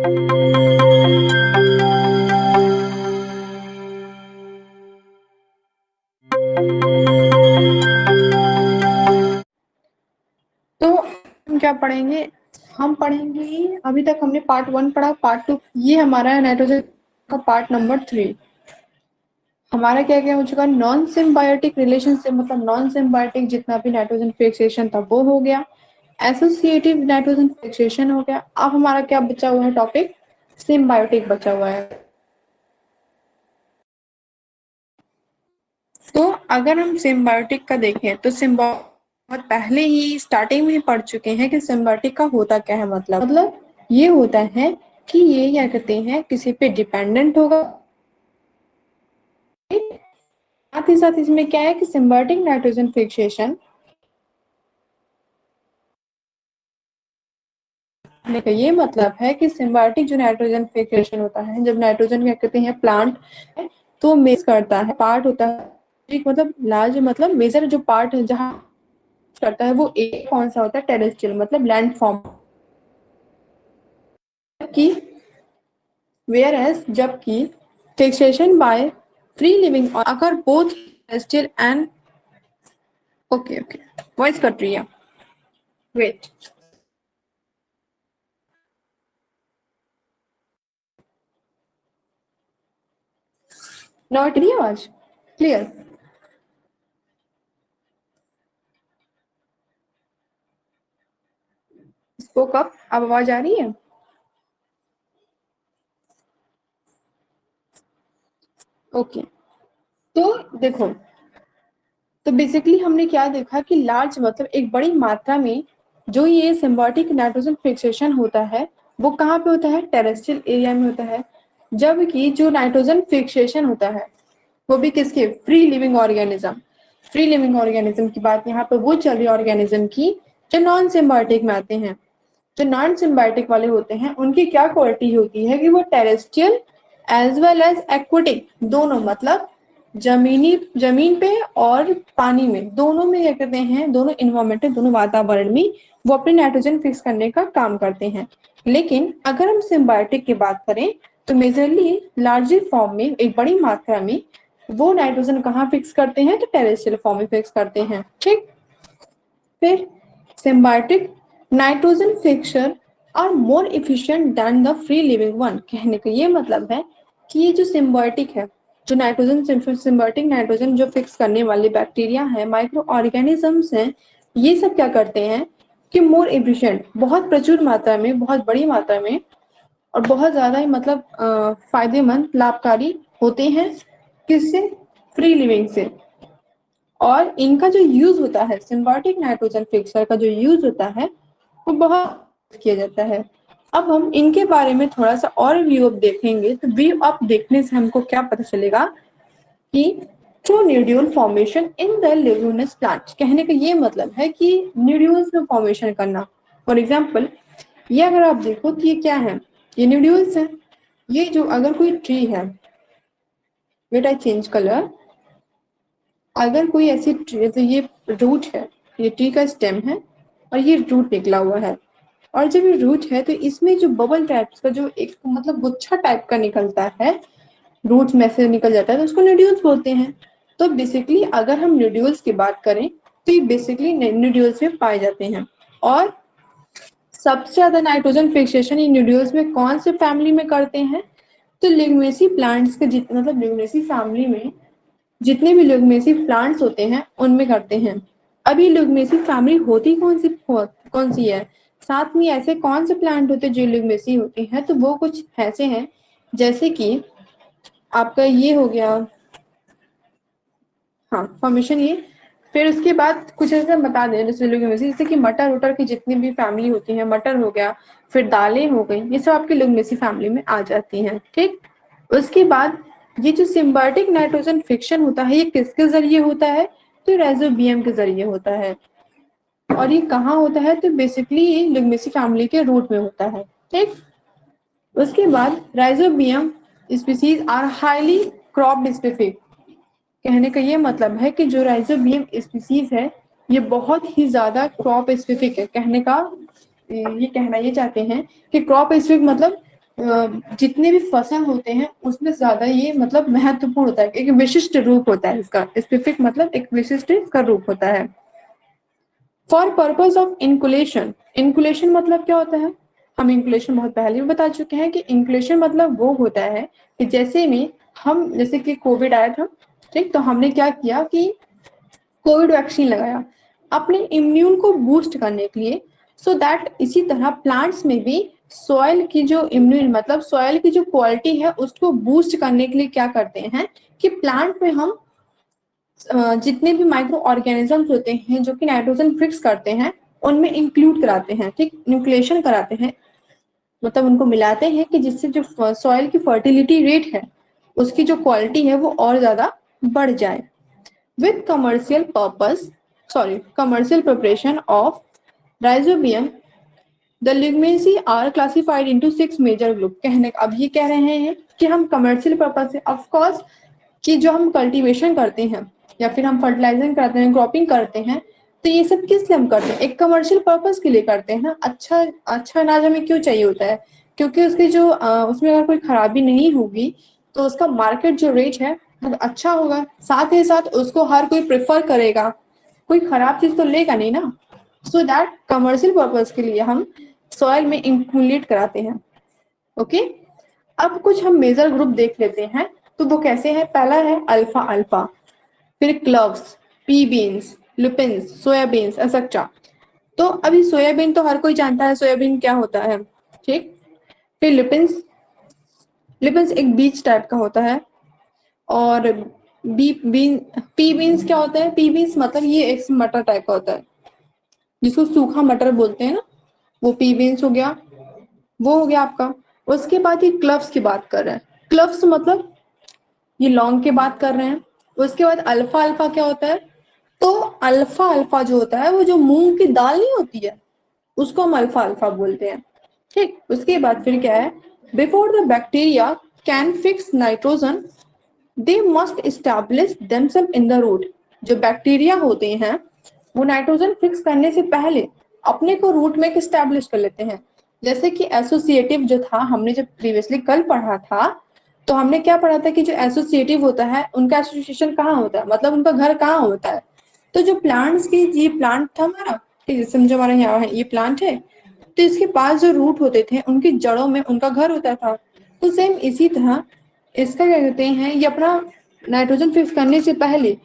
तो हम क्या पढ़ेंगे? हम पढ़ेंगे, अभी तक हमने पार्ट 1 पढ़ा, पार्ट 2 ये हमारा है नाइट्रोजन का पार्ट नंबर 3। हमारा क्या क्या हो चुका? नॉन सिम्बायोटिक रिलेशनशिप, मतलब नॉन सिम्बायोटिक जितना भी नाइट्रोजन फिक्सेशन था वो हो गया, एसोसिएटिव नाइट्रोजन फिक्सेशन हो गया। अब हमारा क्या बचा हुआ है टॉपिक? सिम्बायोटिक बचा हुआ है। तो अगर हम सिम्बायोटिक का देखें तो बहुत पहले ही स्टार्टिंग में ही पढ़ चुके हैं कि सिम्बायोटिक का होता क्या है। मतलब ये होता है कि ये क्या कहते हैं, किसी पे डिपेंडेंट होगा। साथ ही साथ इसमें क्या है कि सिम्बायोटिक नाइट्रोजन फिक्सेशन का ये मतलब है कि सिम्बायोटिक जो नाइट्रोजन फिक्सेशन होता है, जब नाइट्रोजन क्या कहते हैं प्लांट तो मेज करता है, पार्ट होता है, मतलब लार्ज, मतलब मेजर जो पार्ट है जहाँ करता है वो एक कौन सा होता है? टेरेस्ट्रियल, मतलब लैंड फॉर्म की। वेयर एज जबकि फिक्सेशन बाय फ्री लिविंग अगर both terrestrial and okay okay voice cut रही है, वेट। नॉट रही आवाज क्लियर? स्पोक अप, अब आवाज आ रही है? ओके। तो देखो, तो बेसिकली हमने क्या देखा कि लार्ज मतलब एक बड़ी मात्रा में जो ये सिम्बायोटिक नाइट्रोजन फिक्सेशन होता है वो कहाँ पे होता है? टेरेस्ट्रियल एरिया में होता है। जबकि जो नाइट्रोजन फिक्सेशन होता है वो भी किसके? Free living organism. Free living organism की बात यहाँ पे वो चल रही है ऑर्गेनिज्म की जो नॉन सिम्बायोटिक में आते हैं। जो नॉन सिम्बायोटिक वाले होते हैं उनकी क्या क्वालिटी होती है कि वो terrestrial as well as aquatic दोनों, मतलब जमीन पे और पानी में, दोनों में क्या करते हैं, दोनों इन्वायरमेंट में, दोनों वातावरण में वो अपने नाइट्रोजन फिक्स करने का काम करते हैं। लेकिन अगर हम सिम्बायोटिक की बात करें तो मेजरली लार्जर फॉर्म में एक बड़ी मात्रा में वो नाइट्रोजन कहाँ फिक्स करते हैं? तो टेरेस्ट्रियल फॉर्म में फिक्स करते हैं। ठीक। फिर symbiotic nitrogen fixer are more efficient than the free living one. कहने का ये मतलब है कि ये जो सिम्बायोटिक है, जो नाइट्रोजन सिम्बायोटिक नाइट्रोजन जो फिक्स करने वाले बैक्टीरिया है, माइक्रो ऑर्गेनिजम्स हैं, ये सब क्या करते हैं कि मोर इफिशिएंट, बहुत प्रचुर मात्रा में, बहुत बड़ी मात्रा में और बहुत ज्यादा ही मतलब फायदेमंद, लाभकारी होते हैं। किससे? फ्री लिविंग से। और इनका जो यूज होता है, सिम्बायोटिक नाइट्रोजन फिक्सर का जो यूज होता है वो बहुत किया जाता है। अब हम इनके बारे में थोड़ा सा और व्यू अप देखेंगे तो व्यू अप देखने से हमको क्या पता चलेगा कि true nodule formation in the leguminous plant. कहने का ये मतलब है कि न्यूड्यूल्स में फॉर्मेशन करना। फॉर एग्जाम्पल, ये अगर आप देखो तो ये क्या है? ये न्यूड्यूल्स है। ये जो अगर कोई ट्री है, वेट आई चेंज कलर, अगर कोई ऐसी ट्री, तो ये रूट है, ये ट्री का स्टेम है और ये रूट निकला हुआ है। और जब ये रूट है तो इसमें जो बबल टाइप का जो एक मतलब गुच्छा टाइप का निकलता है, रूट में से निकल जाता है, तो उसको नोड्यूल्स बोलते हैं। तो बेसिकली अगर हम नोड्यूल्स की बात करें तो ये बेसिकली नोड्यूल्स में पाए जाते हैं। और सबसे ज्यादा नाइट्रोजन फिक्सेशन इन नोड्यूल्स में कौन से फैमिली में करते हैं? तो लिग्मेसी प्लांट्स के जितने, मतलब लिग्मेसी फैमिली में जितने भी लिग्मेसी प्लांट्स होते हैं उनमें करते हैं। अभी लिग्मेसी फैमिली होती कौन सी है? साथ में ऐसे कौन से प्लांट होते हैं जो लिग्मेसी होती हैं? तो वो कुछ ऐसे हैं जैसे कि आपका ये हो गया, हाँ फॉर्मेशन ये। फिर उसके बाद कुछ ऐसे बता दें जैसे लिग्मेसी, जैसे कि मटर उटर की जितनी भी फैमिली होती है, मटर हो गया, फिर दालें हो गई, ये सब आपकी लिग्मेसी फैमिली में आ जाती हैं। ठीक। उसके बाद ये जो सिम्बायोटिक नाइट्रोजन फिक्शन होता है ये किसके जरिए होता है? तो राइजोबियम के जरिए होता है। और ये कहाँ होता है? तो बेसिकली ये लिग्मेसी फैमिली के रूट में होता है। ठीक। उसके बाद rhizobium species are highly crop specific. कहने का ये मतलब है कि जो राइजोबियम स्पीसीज है ये बहुत ही ज्यादा क्रॉप स्पेसिफिक है। कहने का ये कहना ये चाहते हैं कि क्रॉप स्पेसिफिक मतलब जितने भी फसल होते हैं उसमें ज्यादा ये मतलब महत्वपूर्ण होता है, एक विशिष्ट रूप होता है इसका, स्पेसिफिक मतलब एक विशिष्ट इसका रूप होता है। फॉर पर्पज ऑफ इंकुलेशन, इंकुलेशन मतलब क्या होता है, हम इंकुलेशन बहुत पहले भी बता चुके हैं कि इंकुलेशन मतलब वो होता है कि जैसे में हम, जैसे कि कोविड आया था, ठीक, तो हमने क्या किया कि कोविड वैक्सीन लगाया अपने इम्यून को बूस्ट करने के लिए, सो दैट इसी तरह प्लांट्स में भी सॉइल की जो इम्यून मतलब सॉइल की जो क्वालिटी है उसको बूस्ट करने के लिए क्या करते हैं कि प्लांट में हम जितने भी माइक्रो ऑर्गेनिजम्स होते हैं जो कि नाइट्रोजन फिक्स करते हैं उनमें इंक्लूड कराते हैं, ठीक, न्यूक्लिएशन कराते हैं, मतलब उनको मिलाते हैं कि जिससे जो सॉइल की फर्टिलिटी रेट है उसकी जो क्वालिटी है वो और ज्यादा बढ़ जाए। With commercial purpose, sorry, commercial preparation of rhizobium, the legumes are classified into 6 major group. कहने अब ये कह रहे हैं कि हम कमर्शियल पर्पस से, ऑफ कोर्स, कि जो हम कल्टीवेशन करते हैं या फिर हम फर्टिलाइजिंग करते हैं, क्रॉपिंग करते हैं, तो ये सब किस लिए हम करते हैं, एक कमर्शियल पर्पस के लिए करते हैं ना। अच्छा अच्छा अनाज हमें क्यों चाहिए होता है, क्योंकि उसकी जो उसमें अगर कोई खराबी नहीं होगी तो उसका मार्केट जो रेट है वो अच्छा होगा, साथ ही साथ उसको हर कोई प्रेफर करेगा, कोई खराब चीज तो लेगा नहीं ना। सो दैट कमर्शियल पर्पस के लिए हम सॉइल में इंक्लूड कराते हैं। ओके, अब कुछ हम मेजर ग्रुप देख लेते हैं, तो वो कैसे है। पहला है अल्फा अल्फा, फिर clovers, pea beans, lupins, soybeans etcetera. तो अभी सोयाबीन तो हर कोई जानता है सोयाबीन क्या होता है, ठीक। फिर लुपिन्स, लुपिन्स एक बीज टाइप का होता है। और बी बीन पी बीन्स क्या होता है, पी बीन्स मतलब ये एक मटर टाइप का होता है जिसको सूखा मटर बोलते हैं ना, वो पी बीन्स हो गया, वो हो गया आपका। उसके बाद ये क्लव्स की बात कर रहे हैं, क्लव्स मतलब ये लौंग की बात कर रहे हैं। उसके बाद अल्फा अल्फा क्या होता है, तो अल्फा अल्फा जो होता है वो जो मूंग की दाल नहीं होती है उसको हम अल्फा अल्फा बोलते हैं, ठीक। उसके बाद फिर क्या है, before the bacteria can fix nitrogen they must establish themself in the root. जो बैक्टीरिया होते हैं वो नाइट्रोजन फिक्स करने से पहले अपने को रूट में इस्टेब्लिश कर लेते हैं। जैसे कि एसोसिएटिव जो था, हमने जब प्रीवियसली कल पढ़ा था, तो हमने क्या पढ़ा था कि जो एसोसिएटिव होता है उनका एसोसिएशन कहाँ होता है, मतलब उनका घर कहाँ होता है। तो जो प्लांट्स की, ये प्लांट था हमारा, समझो हमारा यहाँ है ये प्लांट है, तो इसके पास जो रूट होते थे उनकी जड़ों में उनका घर होता था। तो सेम इसी तरह इसका क्या कहते हैं, ये अपना नाइट्रोजन फिक्स करने से पहले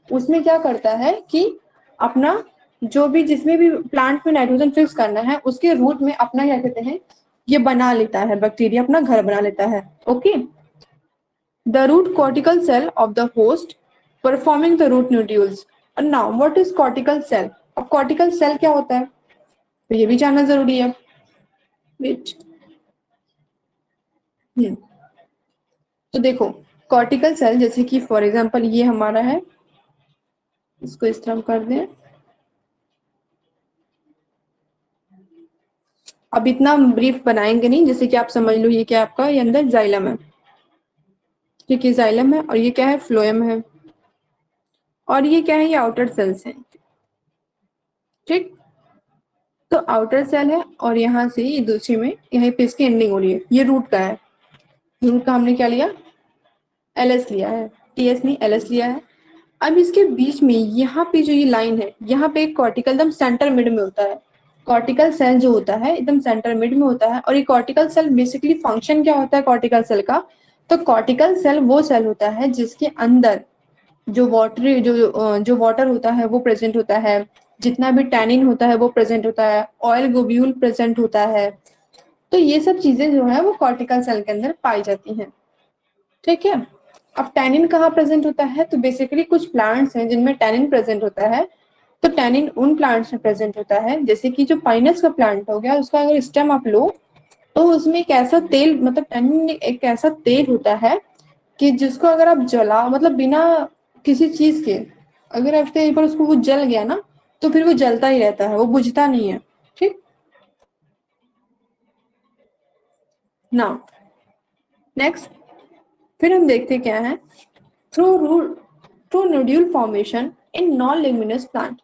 उसमें क्या करता है कि अपना जो भी, जिसमें भी प्लांट में नाइट्रोजन फिक्स करना है उसके रूट में अपना क्या कहते हैं, ये बना लेता है, बैक्टीरिया अपना घर बना लेता है। Okay, the root cortical cell of the host performing the root nodules. Now what is cortical cell, अब कॉर्टिकल सेल क्या होता है तो ये भी जानना जरूरी है। Wait. तो देखो, कॉर्टिकल सेल जैसे कि फॉर एग्जांपल ये हमारा है, इसको इस तरह कर दें। अब इतना ब्रीफ बनाएंगे नहीं, जैसे कि आप समझ लो ये क्या आपका, ये अंदर जाइलम है, ठीक है, जाइलम है, और ये क्या है, फ्लोएम है, और ये क्या है, ये आउटर सेल्स हैं, ठीक। तो आउटर सेल है और यहाँ से ये दूसरे में यहीं पे इसकी एंडिंग हो रही है, ये रूट का है। रूट का हमने क्या लिया, एलएस लिया है, टीएस नहीं एलएस लिया है। अब इसके बीच में यहाँ पे जो ये लाइन है, यहाँ पे एक कॉर्टिकल एकदम सेंटर मिड में होता है। कॉर्टिकल सेल जो होता है एकदम सेंटर मिड में होता है। और ये कॉर्टिकल सेल बेसिकली फंक्शन क्या होता है कॉर्टिकल सेल का, तो कॉर्टिकल सेल वो सेल होता है जिसके अंदर जो वाटर जो वाटर होता है वो प्रेजेंट होता है, जितना भी टैनिन होता है वो प्रेजेंट होता है, ऑयल ग्लोब्यूल प्रेजेंट होता है। तो ये सब चीजें जो है वो कॉर्टिकल सेल के अंदर पाई जाती हैं, ठीक है। अब टैनिन कहाँ प्रेजेंट होता है, तो बेसिकली कुछ प्लांट्स हैं जिनमें टैनिन प्रेजेंट होता है। तो टैनिन उन प्लांट्स में प्रेजेंट होता है, जैसे कि जो पाइनस का प्लांट हो गया, उसका अगर स्टेम आप लो तो उसमें एक ऐसा तेल, मतलब टैनिन एक ऐसा तेल होता है कि जिसको अगर आप जला, मतलब बिना किसी चीज के, अगर आप एक बार उसको वो जल गया ना तो फिर वो जलता ही रहता है, वो बुझता नहीं है, ठीक ना। नेक्स्ट, फिर हम देखते क्या है, through root through nodule formation in non leguminous plant.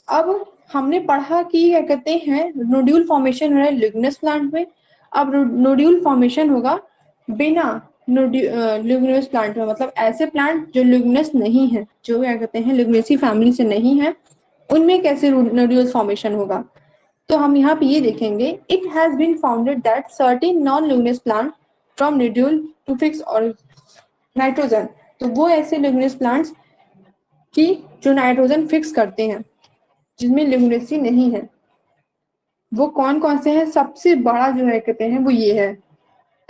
अब हमने पढ़ा कि क्या कहते हैं नोड्यूल फॉर्मेशन है लिग्नस प्लांट में, अब नोड्यूल फॉर्मेशन होगा बिना ल्यूमिनस प्लांट में, मतलब ऐसे प्लांट जो ल्यूमिनस नहीं है, जो क्या कहते हैं ल्यूमिनेसी फैमिली से नहीं है, उनमें कैसे नोड्यूल फॉर्मेशन होगा। तो हम यहाँ पे ये देखेंगे, it has been founded that certain non luminous plant from nodule to fix और नाइट्रोजन। तो वो ऐसे ल्यूमिनस प्लांट्स की जो नाइट्रोजन फिक्स करते हैं, जिनमें ल्यूमिनेसी नहीं है, वो कौन कौन से हैं। सबसे बड़ा जो है कहते हैं वो ये है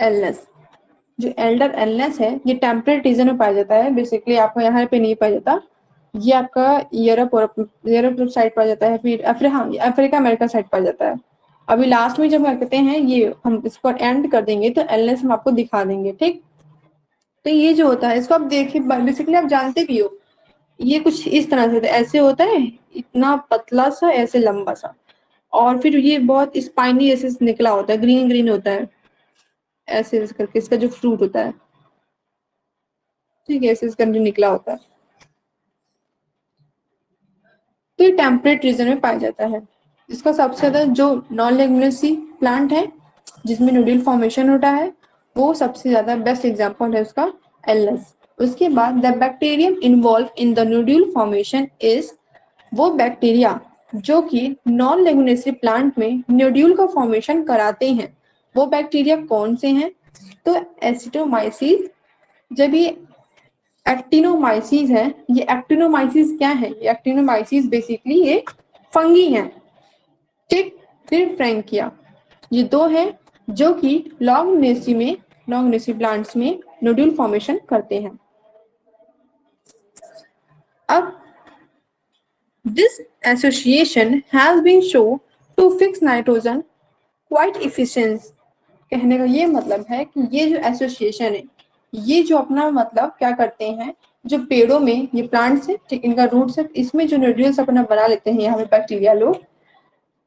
एलनेस। जो एल्डर एलनेस है ये टेम्परेट रीजन में पाया जाता है, बेसिकली आपको यहाँ पे नहीं पाया जाता, ये आपका यूरोप साइड पाया जाता है, फिर अफ्रीका अमेरिका साइड पाया जाता है। अभी लास्ट में जब कहते हैं ये हम इसको एंड कर देंगे तो एलनेस हम आपको दिखा देंगे, ठीक। तो ये जो होता है इसको आप देखिए, बेसिकली आप जानते भी हो, ये कुछ इस तरह से ऐसे होता है, इतना पतला सा ऐसे लंबा सा, और फिर ये बहुत स्पाइनी ऐसे निकला होता है, ग्रीन ग्रीन होता है ऐसे करके, इसका जो फ्रूट होता है, ठीक है, ऐसे इसका निकला होता है। तो ये टेम्परेट रीजन में पाया जाता है। इसका सबसे ज्यादा जो नॉन लेग्यूमिनेसी प्लांट है जिसमें नोड्यूल फॉर्मेशन होता है, वो सबसे ज्यादा बेस्ट एग्जांपल है उसका एलनेस। उसके बाद the bacterium involve in the nodule formation is, वो बैक्टीरिया जो कि नॉन लेग्यूमिनेसी प्लांट में नोड्यूल का फॉर्मेशन कराते हैं, वो बैक्टीरिया कौन से हैं। तो एसिटोमाइसीस, जब ये एक्टिनोमाइसीस है, ये एक्टिनोमाइसीस क्या है, ये एक्टिनोमाइसीस बेसिकली ये फंगी है, ठीक। फिर फ्रैंकिया, ये दो हैं जो कि लॉन्गनेसी प्लांट्स में नोड्यूल फॉर्मेशन करते हैं। अब this association has been show to fix nitrogen quite efficient. कहने का ये मतलब है कि ये जो एसोसिएशन है, ये जो अपना मतलब क्या करते हैं, जो पेड़ों में ये प्लांट्स है, ठीक, इनका रूट्स है, इसमें जो नोड्यूल्स अपना बना लेते हैं यहाँ पे बैक्टीरिया लोग,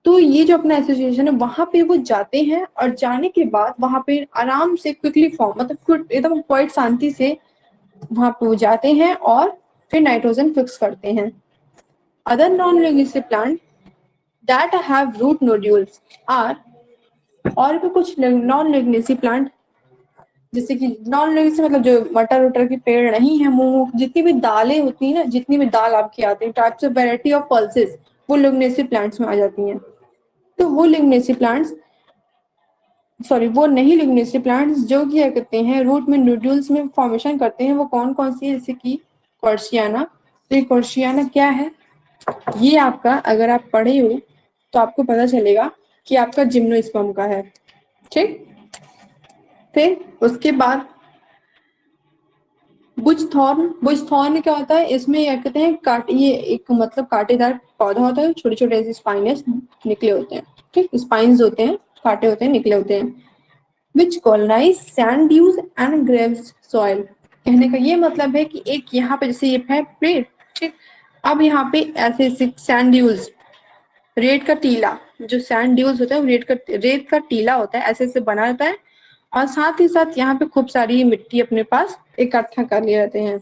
तो ये जो अपना एसोसिएशन है वहां पे वो जाते हैं, और जाने के बाद वहां पे आराम से क्विकली फॉर्म, मतलब एकदम क्वाइट शांति से वहां पे वो जाते हैं और फिर नाइट्रोजन फिक्स करते हैं। Other non legume plant that have root nodules are, और भी कुछ नॉन लिग्नेसी प्लांट, जैसे कि नॉन लिग्नेसी मतलब जो मटर उटर के पेड़ नहीं है, मूंग, जितनी भी दालें होती है ना, जितनी भी दाल आपकी आती है, types of variety of pulses, वो लिग्नेसी प्लांट्स में आ जाती हैं। तो वो लिग्नेसी प्लांट्स, सॉरी वो नहीं लिग्नेसी प्लांट्स जो क्या करते हैं रूट में नोड्यूल्स में फॉर्मेशन करते हैं, वो कौन कौन सी है, जैसे कि कॉर्सियाना। तो ये कॉर्सियाना क्या है, ये आपका अगर आप पढ़े हो तो आपको पता चलेगा कि आपका जिम्नोस्पर्म का है, ठीक। फिर उसके बाद बुझथॉर्न क्या होता है, इसमें क्या कहते हैं ये एक मतलब कांटेदार पौधा होता है, छोटे छोटे ऐसे स्पाइनस निकले होते हैं, ठीक, स्पाइन्स होते हैं, कांटे होते हैं, निकले होते हैं, which colonise sand dunes and gravels soil. कहने का ये मतलब है कि एक यहाँ पे जैसे ये है पेड़, ठीक, अब यहाँ पे ऐसे सैंड ड्यूज, रेत का टीला, जो सैंड ड्यूज होता है वो रेत का टीला होता है, ऐसे ऐसे बना रहता है, और साथ ही साथ यहाँ पे खूब सारी मिट्टी अपने पास इकट्ठा कर लिए रहते हैं,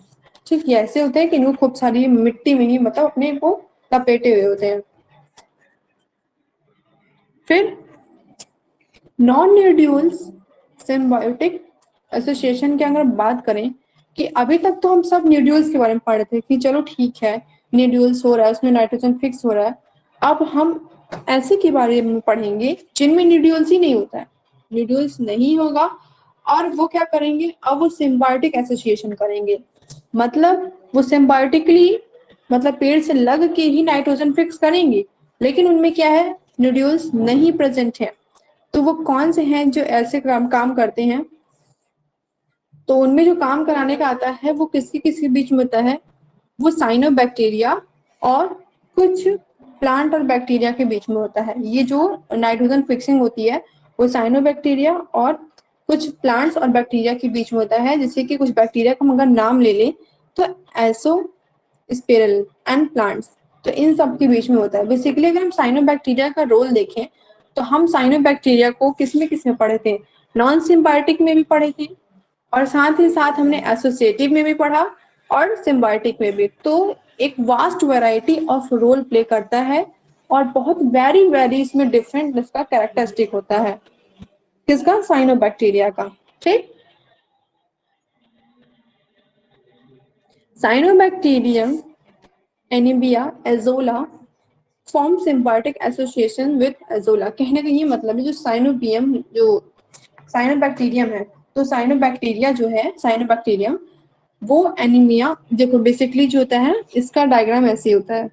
ठीक। ये ऐसे होते हैं कि इनको खूब सारी मिट्टी में ही मतलब अपने को लपेटे हुए होते हैं। फिर नॉन न्यूड्यूल्स सिम्बायोटिक एसोसिएशन की अगर बात करें, कि अभी तक तो हम सब न्यूड्यूल्स के बारे में पढ़ रहे थे कि चलो ठीक है न्यूड्यूल्स हो रहा है, उसमें नाइट्रोजन फिक्स हो रहा है। अब हम ऐसे के बारे में पढ़ेंगे जिनमें न्यूड्यूल्स ही नहीं होता है, न्यूड्यूल्स नहीं होगा, और वो क्या करेंगे, अब वो सिम्बायोटिक एसोसिएशन करेंगे, मतलब वो सिम्बायोटिकली मतलब पेड़ से लग के ही नाइट्रोजन फिक्स करेंगे, लेकिन उनमें क्या है, न्यूड्यूल्स नहीं प्रेजेंट है। तो वो कौन से हैं जो ऐसे काम करते हैं, तो उनमें जो काम कराने का आता है वो किसके किसके बीच में होता है, वो साइनोबैक्टीरिया और कुछ प्लांट और बैक्टीरिया के बीच में होता है। ये जो नाइट्रोजन फिक्सिंग होती है वो साइनोबैक्टीरिया और कुछ प्लांट्स और बैक्टीरिया के बीच में होता है। जैसे कि कुछ बैक्टीरिया का हम अगर नाम ले लें तो एसो स्पिरल एंड प्लांट्स, तो इन सब के बीच में होता है। बेसिकली अगर हम साइनोबैक्टीरिया का रोल देखें तो हम साइनोबैक्टीरिया को किस में पढ़े थे, नॉन सिम्बायोटिक में भी पढ़े थे, और साथ ही साथ हमने एसोसिएटिव में भी पढ़ा और सिम्बायोटिक में भी। तो एक vast variety of role play करता है और बहुत वेरी वेरी इसमें डिफरेंट इसका कैरेक्टरिस्टिक होता है। किसका? साइनोबैक्टीरिया का। ठीक, cyanobacterium Anabaena Azolla form symbiotic association with Azolla. कहने का ये मतलब है जो साइनोबियम जो साइनोबैक्टीरियम है, तो साइनोबैक्टीरिया जो है साइनोबैक्टीरियम वो एनीमिया, देखो बेसिकली जो होता है इसका डायग्राम ऐसे ही होता है,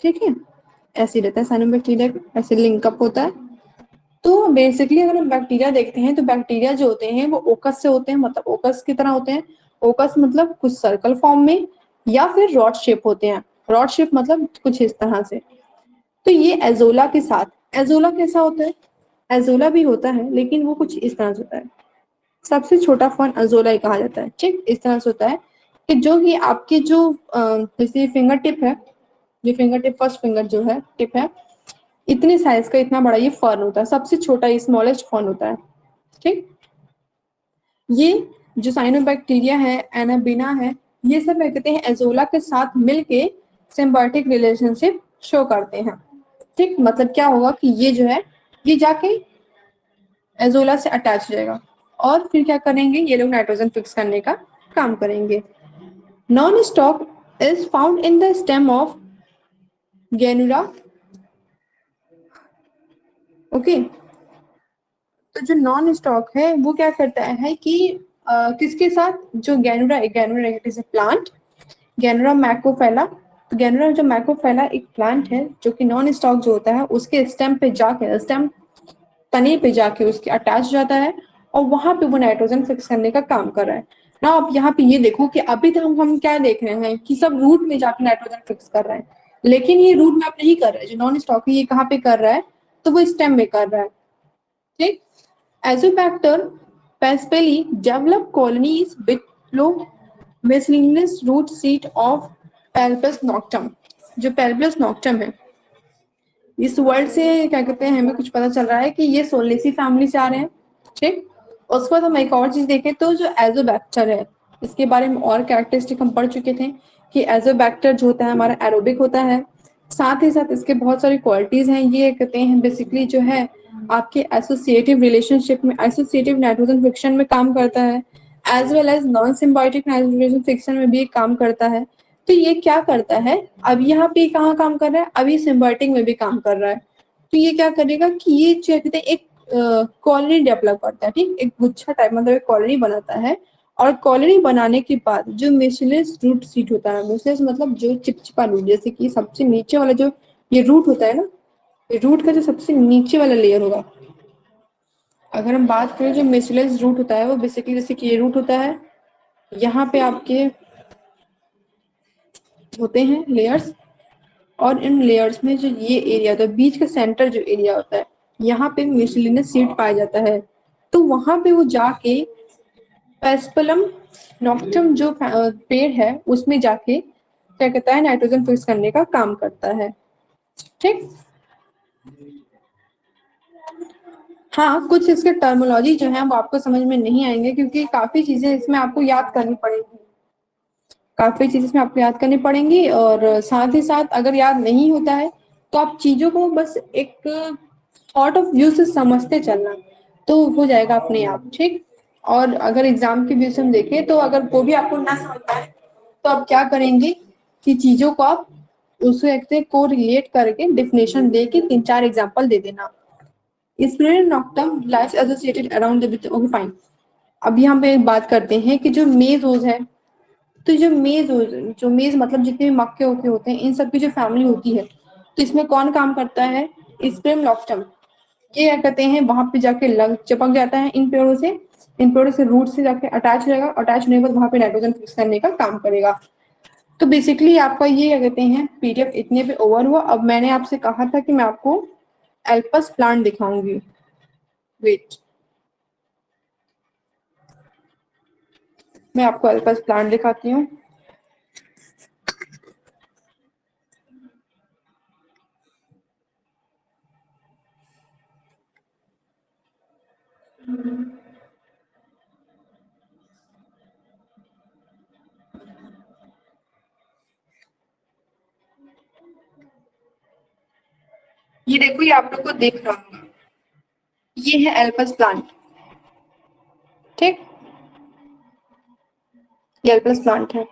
ठीक है, ऐसे ही रहता है साइनोबैक्टीरिया, ऐसे लिंकअप होता है। तो बेसिकली अगर हम बैक्टीरिया देखते हैं तो बैक्टीरिया जो होते हैं वो ओकस से होते हैं, मतलब ओकस की तरह होते हैं। ओकस मतलब कुछ सर्कल फॉर्म में या फिर रॉड शेप होते हैं, रॉड शेप मतलब कुछ इस तरह से। तो ये एजोला के साथ, एजोला कैसा होता है? एजोला भी होता है लेकिन वो कुछ इस तरह से होता है, सबसे छोटा फॉर्म एजोला ही कहा जाता है। ठीक, इस तरह से होता है कि जो कि आपकी जो जैसे फिंगर टिप है, जो फिंगर टिप फर्स्ट फिंगर जो है टिप है, इतने साइज का इतना बड़ा ये फर्न होता है, सबसे छोटा स्मॉलेस्ट फर्न होता है। ठीक, ये जो साइनोबैक्टीरिया है एनाबिना है, ये सब क्या कहते हैं एजोला के साथ मिलके सिम्बायोटिक रिलेशनशिप शो करते हैं। ठीक, मतलब क्या होगा कि ये जो है ये जाके एजोला से अटैच हो जाएगा और फिर क्या करेंगे ये लोग नाइट्रोजन फिक्स करने का काम करेंगे। Nostoc is found in the stem of Gunnera. Okay, तो जो नॉन स्टॉक है वो क्या करता है कि किसके साथ, जो गैनुरा, गैनुरा इट इज ए प्लांट, गैनुरा मैक्रोफैला। तो गैनुरा जो मैक्रोफैला एक प्लांट है जो कि नॉन स्टॉक जो होता है उसके स्टेम पे जाके, स्टेम तने पे जाके उसके अटैच हो जाता है और वहां पे वो नाइट्रोजन फिक्स करने का काम कर रहा है ना। आप यहाँ पे ये देखो कि अभी तक हम क्या देख रहे हैं कि सब रूट में जाके नाइट्रोजन फिक्स कर रहे हैं, लेकिन ये रूट में आप नहीं कर रहे हैं, जो नॉन स्टॉक है ये कहाँ पे कर रहा है, तो वो स्टेम में कर रहा है। ठीक, Azotobacter paspali develop colonies below miscellaneous root sheath of पेल्पस नॉक्टम। जो पेल्पस नॉक्टम है, इस वर्ड से क्या कहते हैं हमें कुछ पता चल रहा है कि ये सोलेसी फैमिली से आ रहे हैं। ठीक, उसके बाद हम एक और चीज देखें तो जो एजोबैक्टर है, इसके बारे में और कैरेक्टरिस्टिक हम पढ़ चुके थे कि एजोबैक्टर जो होता है हमारा एरोबिक होता है, साथ ही साथ इसके बहुत सारी क्वालिटीज हैं। ये कहते हैं बेसिकली जो है आपके एसोसिएटिव रिलेशनशिप में, एसोसिएटिव नाइट्रोजन फिक्शन में काम करता है, as well as non symbiotic nitrogen fixation में भी काम करता है। तो ये क्या करता है, अब यहाँ पे कहाँ काम कर रहा है, अभी सिम्बायोटिक में भी काम कर रहा है। तो ये क्या करेगा कि ये जो कहते हैं एक कॉलोनी डेवलप करता है। ठीक, एक गुच्छा टाइप मतलब एक कॉलोनी बनाता है, और कॉलोनी बनाने के बाद जो मिसलेस रूट सीट होता है, मिसलेस मतलब जो चिपचिपा रूट, जैसे कि सबसे नीचे वाला जो ये रूट होता है ना, ये रूट का जो सबसे नीचे वाला लेयर होगा, अगर हम बात करें जो मिसलेस रूट होता है वो बेसिकली जैसे कि ये रूट होता है, यहाँ पे आपके होते हैं लेयर्स, और इन लेयर्स में जो ये एरिया होता है बीच का सेंटर जो एरिया होता है, यहाँ पे मिसलिनियस सीड पाया जाता है। तो वहां पे वो जाके पेस्पलम नॉक्टम जो पेड़ है उसमें जाके क्या कहता है नाइट्रोजन फिक्स करने का काम करता है। ठीक, हाँ कुछ इसके टर्मोलॉजी जो है वो आपको समझ में नहीं आएंगे क्योंकि काफी चीजें इसमें आपको याद करनी पड़ेगी, काफी चीजें इसमें आपको याद करनी पड़ेंगी, और साथ ही साथ अगर याद नहीं होता है तो आप चीजों को बस एक थॉट ऑफ व्यू से समझते चलना, तो हो जाएगा अपने आप। ठीक, और अगर एग्जाम के व्यू से हम देखें तो अगर वो भी आपको ना समझ पाए तो आप क्या करेंगे कि चीजों को आप उससे को रिलेट करके डिफिनेशन दे के 3-4 एग्जाम्पल दे देना। Split notatum life associated around the, okay fine. अब यहाँ पे बात करते हैं कि जो मेजोज है, तो जो मेज, जो मेज मतलब जितने भी मक्के वक्के होते हैं इन सब की जो फैमिली होती है, तो इसमें कौन काम करता है, स्पेम लॉक्टम। ये क्या कहते हैं वहां पे जाके लग चिपक जाता है इन पेड़ों से, इन पेड़ों से रूट से जाके अटैच हो जाएगा, अटैच होने के बाद वहां पे नाइट्रोजन फिक्स करने का काम करेगा। तो बेसिकली आपका ये क्या कहते हैं पीडीएफ इतने पे ओवर हुआ। अब मैंने आपसे कहा था कि मैं आपको एल्पस प्लांट दिखाऊंगी, वेट, मैं आपको एल्पस प्लांट दिखाती हूँ। ये देखो ये आप लोग को देख रहा होगा, ये है एल्पस प्लांट, ठीक, ये एल्पस प्लांट है।